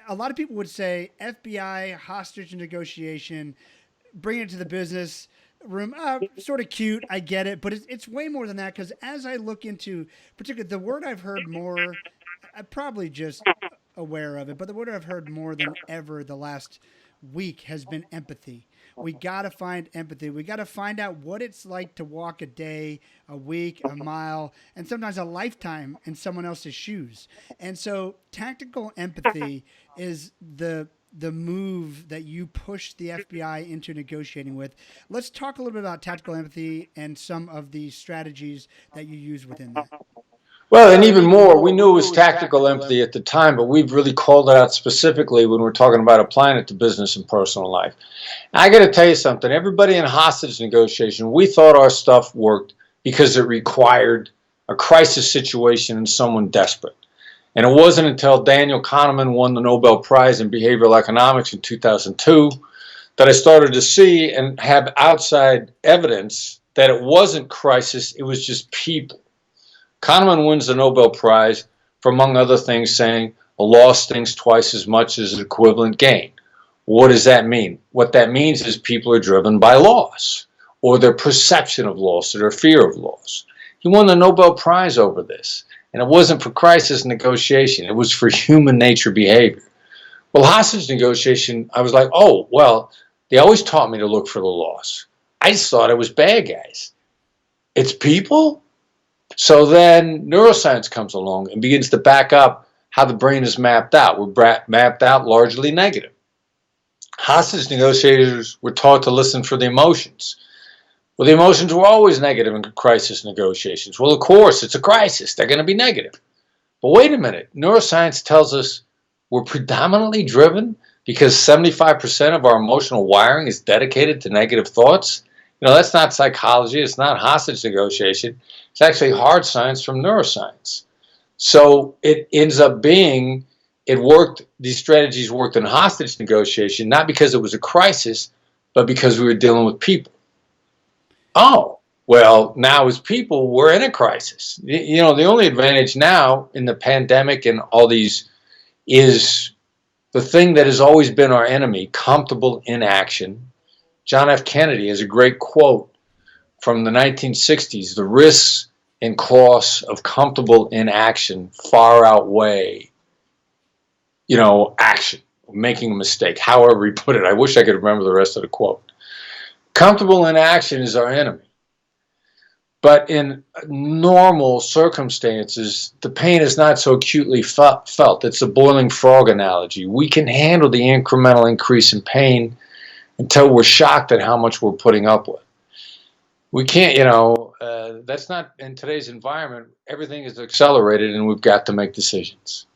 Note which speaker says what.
Speaker 1: a lot of people would say FBI hostage negotiation, bring it to the business room. Sort of cute, I get it, but it's way more than that. Because as I look into, particularly the word I've heard more, I'm probably just aware of it, but the word I've heard more than ever the last week has been empathy. We got to find empathy. We got to find out what it's like to walk a day, a week, a mile, and sometimes a lifetime in someone else's shoes. And so tactical empathy is the move that you push the FBI into negotiating with. Let's talk a little bit about tactical empathy and some of the strategies that you use within that.
Speaker 2: Well, and even more, we knew it was tactical empathy at the time, but we've really called it out specifically when we're talking about applying it to business and personal life. I got to tell you something. Everybody in hostage negotiation, we thought our stuff worked because it required a crisis situation and someone desperate. And it wasn't until Daniel Kahneman won the Nobel Prize in Behavioral Economics in 2002 that I started to see and have outside evidence that it wasn't crisis, it was just people. Kahneman wins the Nobel Prize for, among other things, saying a loss stings twice as much as an equivalent gain. What does that mean? What that means is people are driven by loss, or their perception of loss, or their fear of loss. He won the Nobel Prize over this. And it wasn't for crisis negotiation. It was for human nature behavior. Well, hostage negotiation, I was like, oh, well, they always taught me to look for the loss. I just thought it was bad guys. It's people? So then neuroscience comes along and begins to back up how the brain is mapped out. We're mapped out largely negative. Hostage negotiators were taught to listen for the emotions. Well, the emotions were always negative in crisis negotiations. Well, of course, it's a crisis. They're going to be negative. But wait a minute. Neuroscience tells us we're predominantly driven because 75% of our emotional wiring is dedicated to negative thoughts. You know, that's not psychology. It's not hostage negotiation. It's actually hard science from neuroscience. So it ends up being, it worked, these strategies worked in hostage negotiation, not because it was a crisis, but because we were dealing with people. Oh, well, now as people, we're in a crisis. You know, the only advantage now in the pandemic and all these is the thing that has always been our enemy, comfortable inaction. John F. Kennedy has a great quote from the 1960s, the risks and costs of comfortable inaction far outweigh, you know, action, making a mistake, however he put it. I wish I could remember the rest of the quote. Comfortable inaction is our enemy. But in normal circumstances, the pain is not so acutely felt. It's a boiling frog analogy. We can handle the incremental increase in pain until we're shocked at how much we're putting up with. We can't, you know, that's not in today's environment. Everything is accelerated and we've got to make decisions.